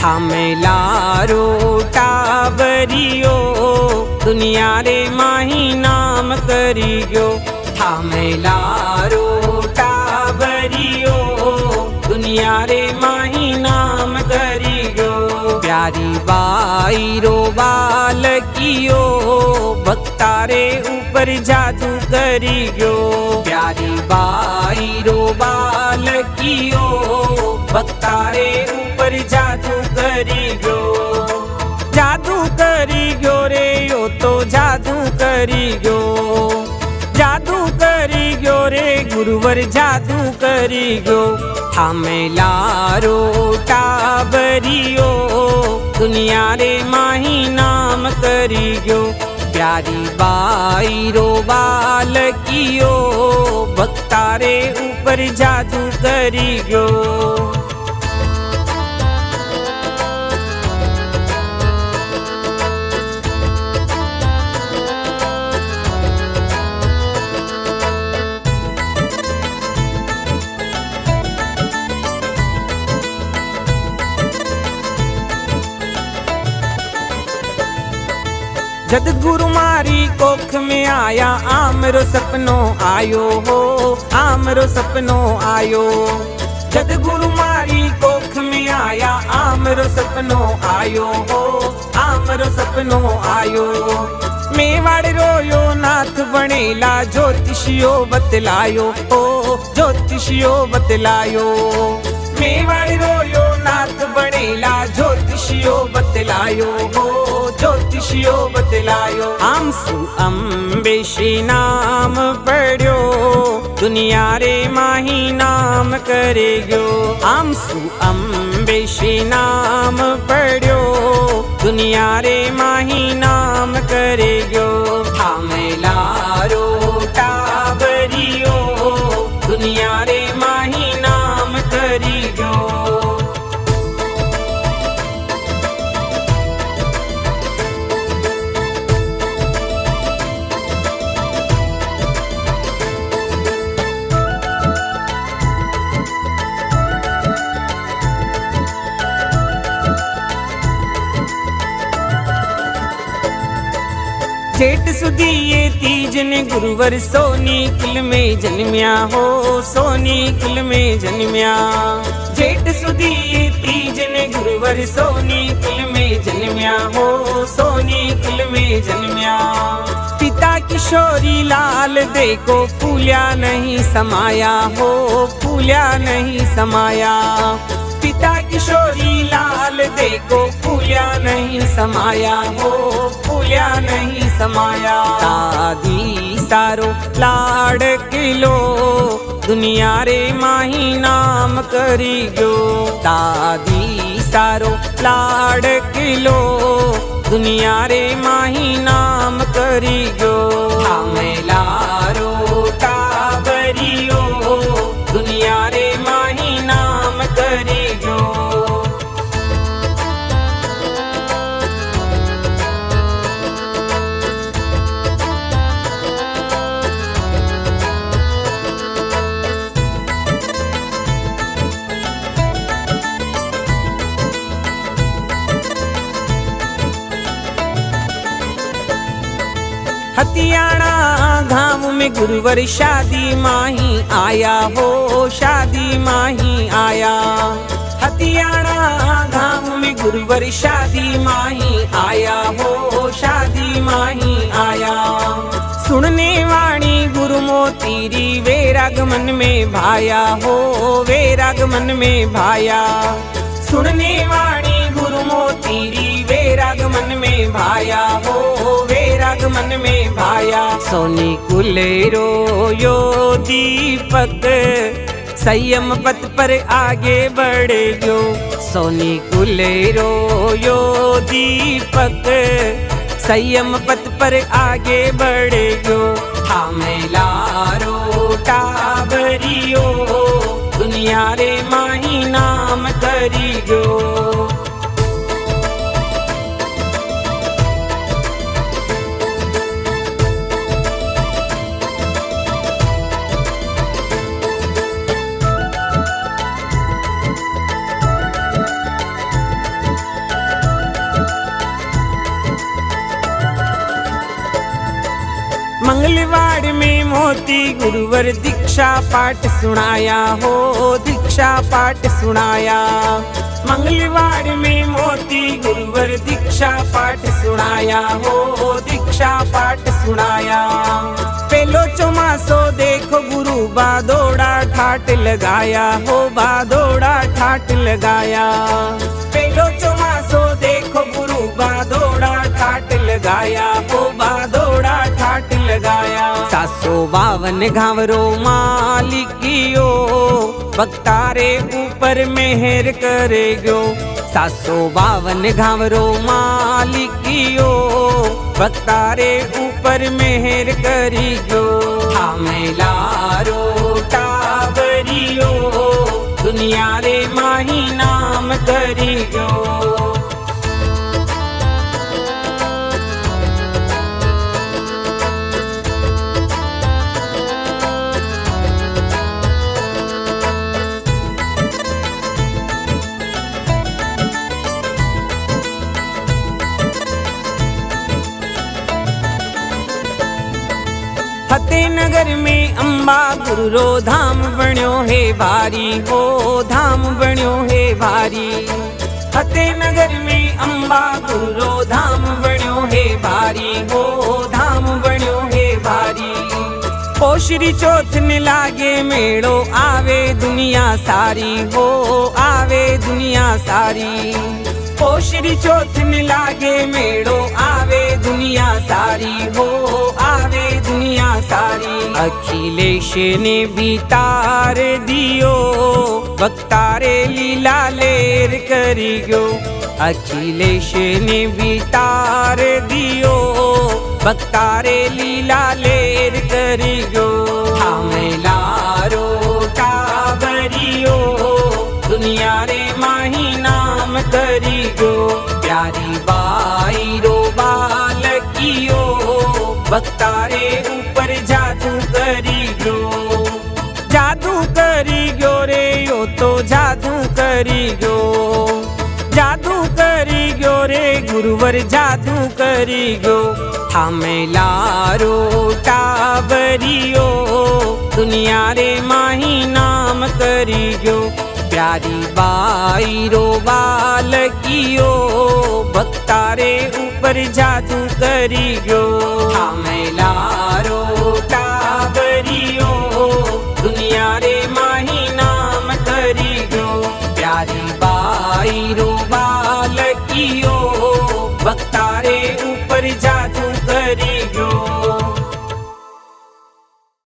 थामेलारो टाबरियो दुनिया रे माही नाम करी गयो। थामेलारो टाबरियो दुनिया रे माही नाम करी गयो। प्यारी बाई रो बालकियो भक्तारे ऊपर जादू करी गयो। प्यारी बाई रो बालकियो भक्तारे ऊपर जादू करी गयो। जादू करी गयो रे यो तो जादू करी गयो। जादू करी गयो रे गुरुवर जादू करी गयो। थामेलारो टाबरियो दुनिया रे माही नाम करी गयो। प्यारी बाई रो बालकियो भक्तारे ऊपर जादू करी गयो। जद गुरु मारी कोख में आया आमरो सपनो आयो हो। आमरो सपनो आयो। जद गुरु मारी कोख में आया आमरो सपनो आयो हो। आमरो सपनो आयो। मेवाड़ रोयो नाथ बनेला ज्योतिषियो बतलायो हो। ज्योतिषियो बतलायो। मेवाड़ रोयो नाथ बनेला ज्योतिषियो बतलायो हो। ज्योतिषियो बतलायो। आमसु अम्बेशी नाम पढ़्यो दुनिया रे माही नाम करे गयो। आमसु अम्बेशी नाम पढ़्यो दुनिया रे माही नाम करे गयो। थामेलारो टाबरियो दुनिया रे माही नाम करी गयो। जेठ सुदी ये तीज ने गुरुवर सोनी किल में जन्मिया हो। सोनी किल में जन्मिया। जेठ सुदी ये तीज ने गुरुवर सोनी किल में जन्मिया हो। सोनी किल में जन्मिया। पिता किशोरी लाल देखो फूलिया नहीं समाया हो। फूलिया नहीं समाया। पिता किशोरी लाल देखो फूलिया नहीं समाया हो। फूलिया नहीं समाया। दादी सारो लाड़ किलो दुनिया रे माही नाम करी गयो। दादी सारो लाड़ किलो दुनिया रे माही नाम करी गयो। थामेलारो टाबरियो दुनिया रे माही नाम करी गयो। हथियाना धाम में गुरुवर शादी माही आया हो। शादी माही आया। हथियाना धाम में गुरुवर शादी माही आया हो। शादी माही आया। सुनने वाणी गुरु मोतीरी वैरागमन में भाया हो। वैरागमन में भाया। सुनने वाणी गुरु मोतीरी वैरागमन में भाया हो। वैरागमन में भाया। सोनी कुलेरो यो दीपक संयम पथ पर आगे बढ़ गयो। सोनी कुलेरो यो दीपक संयम पथ पर आगे बढ़ गयो। थामेलारो टाबरियो दुनिया रे माही नाम करी गयो। मंगलवाड़ में मोती गुरुवर दीक्षा पाठ सुनाया हो, दीक्षा पाठ सुनाया। मंगलवाड़ में मोती गुरुवर दीक्षा पाठ सुनाया हो, दीक्षा पाठ सुनाया। पेलो चौमासो देखो गुरु बादोड़ा ठाट लगाया हो, बादोड़ा ठाट लगाया। पेलो चौमासो देखो गुरु बादोड़ा ठाट लगाया हो, बादोड़ा ठाट लगाया। 752 घावरो मालिकियो भक्तारे ऊपर मेहर करेगो। 752 घावरो मालिकियो भक्तारे ऊपर मेहर करीगो। थामेलारो टाबरियो दुनिया रे माही नाम करीगो। फतेहनगर में अंबा गुरु रो धाम बण्यो है भारी हो, धाम बण्यो है भारी। फतेहनगर में अंबा गुरु रो धाम बण्यो है भारी हो, धाम बण्यो है भारी। पोशरी चौथ ने लागे मेड़ो आवे दुनिया सारी हो, आवे दुनिया सारी। पोशरी चौथ ने लागे मेड़ो आवे दुनिया सारी हो, आवे दुनिया सारी। अखिलेश ने भी तार दियो भक्तारे लीला लेर करी गयो। अखिलेश ने भी तार दियो भक्तारे लीला लेर करी गयो। थामेलारो टाबरियो दुनिया रे माही नाम करी गयो। प्यारी बाई रो बालकियो भक्तारे ऊपर जादू करी गयो। जादू करी गयो रे यो तो जादू करी गयो। जादू करी गयो रे गुरुवर जादू करी गयो। थामेलारो टाबरियो दुनिया रे माही नाम करी गयो। प्यारी बाई रो बालकियो भक्तारे ऊपर जादू करी गयो। थामेलारो टाबरियो दुनिया रे माही नाम करी गयो। प्यारी बाई रो बालकियो भक्तारे